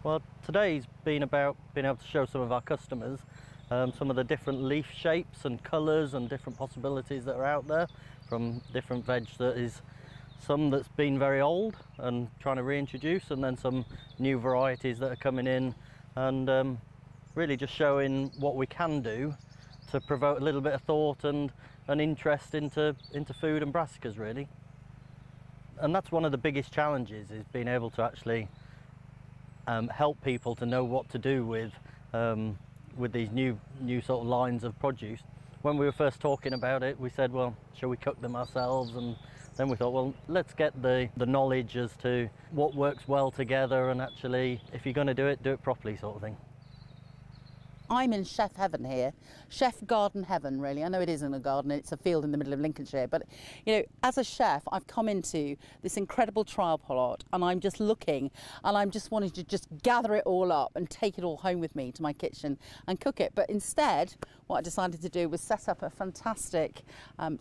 Well, today's been about being able to show some of our customers some of the different leaf shapes and colours and different possibilities that are out there from different veg that is some that's been very old and trying to reintroduce, and then some new varieties that are coming in, and really just showing what we can do to provoke a little bit of thought and an interest into food and brassicas, really. And that's one of the biggest challenges, is being able to actually help people to know what to do with these new sort of lines of produce. When we were first talking about it, we said, well, shall we cook them ourselves? And then we thought, well, let's get the knowledge as to what works well together, and actually, if you're going to do it properly, sort of thing. I'm in chef heaven here, chef garden heaven really. I know it isn't a garden, it's a field in the middle of Lincolnshire, but you know, as a chef, I've come into this incredible trial plot, and I'm just looking, and I'm just wanting to just gather it all up and take it all home with me to my kitchen and cook it. But instead, what I decided to do was set up a fantastic, I'm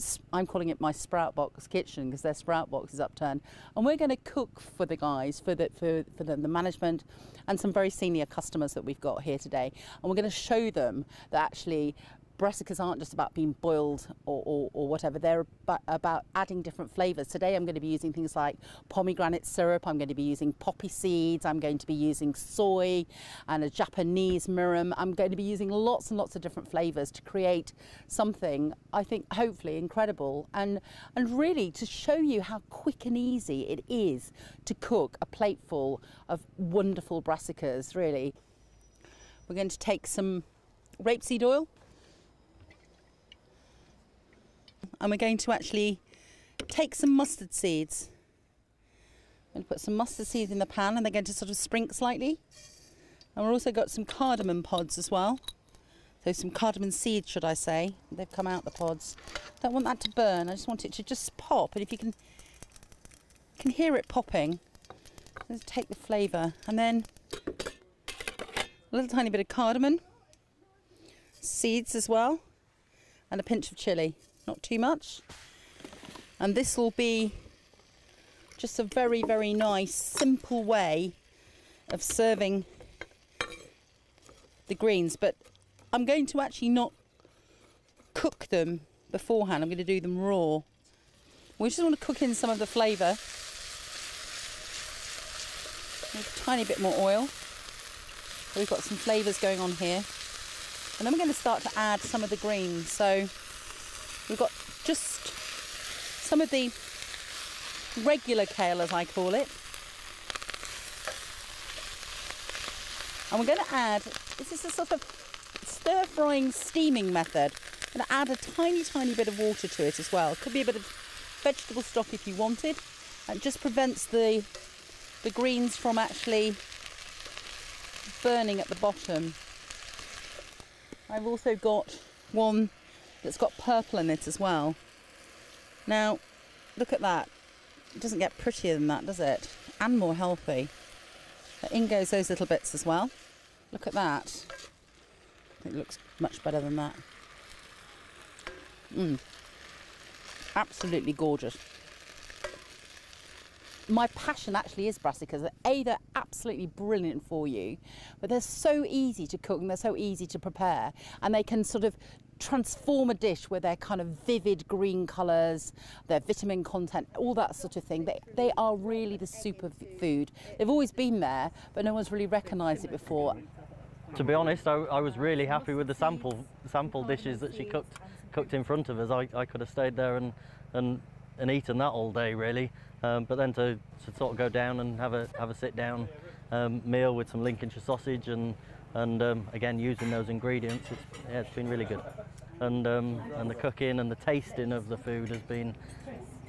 calling it my sprout box kitchen, because their sprout box is upturned, and we're going to cook for the guys, for the management, and some very senior customers that we've got here today. And we're going to show them that actually brassicas aren't just about being boiled or whatever, they're about adding different flavours. Today I'm going to be using things like pomegranate syrup, I'm going to be using poppy seeds, I'm going to be using soy and a Japanese mirum. I'm going to be using lots and lots of different flavours to create something, I think, hopefully incredible, and really to show you how quick and easy it is to cook a plateful of wonderful brassicas, really. We're going to take some rapeseed oil, and we're going to actually take some mustard seeds. I'm going to put some mustard seeds in the pan, and they're going to sort of sprinkle slightly. And we've also got some cardamom pods as well. So some cardamom seeds, should I say. They've come out the pods. Don't want that to burn, I just want it to just pop. And if you can hear it popping, let's take the flavour. And then a little tiny bit of cardamom, seeds as well, and a pinch of chilli, not too much. And this will be just a very, very nice, simple way of serving the greens. But I'm going to actually not cook them beforehand, I'm going to do them raw. We just want to cook in some of the flavour. A tiny bit more oil. So we've got some flavours going on here, and then we're going to start to add some of the greens. So we've got just some of the regular kale, as I call it, and we're going to add, this is a sort of stir-frying steaming method. I'm going to add a tiny bit of water to it as well. It could be a bit of vegetable stock if you wanted, and it just prevents the greens from actually burning at the bottom. I've also got one that's got purple in it as well. Now, look at that. It doesn't get prettier than that, does it? And more healthy. But in goes those little bits as well. Look at that. It looks much better than that. Absolutely gorgeous. My passion actually is brassicas. They're absolutely brilliant for you, but they're so easy to cook and they're so easy to prepare, and they can sort of transform a dish with their kind of vivid green colours, their vitamin content, all that sort of thing. They are really the superfood. They've always been there, but no one's really recognised it before. To be honest, I was really happy with the sample dishes that she cooked in front of us. I could have stayed there and eaten that all day, really. But then to sort of go down and have a sit down meal with some Lincolnshire sausage and again using those ingredients, it's been really good. And the cooking and the tasting of the food has been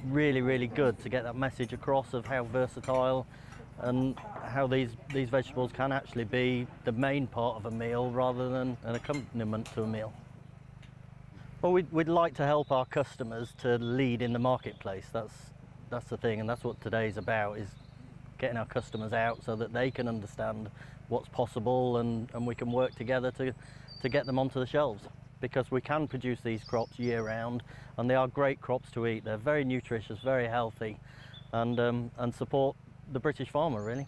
really, really good to get that message across of how versatile and how these vegetables can actually be the main part of a meal rather than an accompaniment to a meal. Well, we'd like to help our customers to lead in the marketplace. That's the thing, and that's what today's about, is getting our customers out so that they can understand what's possible, and we can work together to get them onto the shelves, because we can produce these crops year round, and they are great crops to eat. They're very nutritious, very healthy, and support the British farmer, really.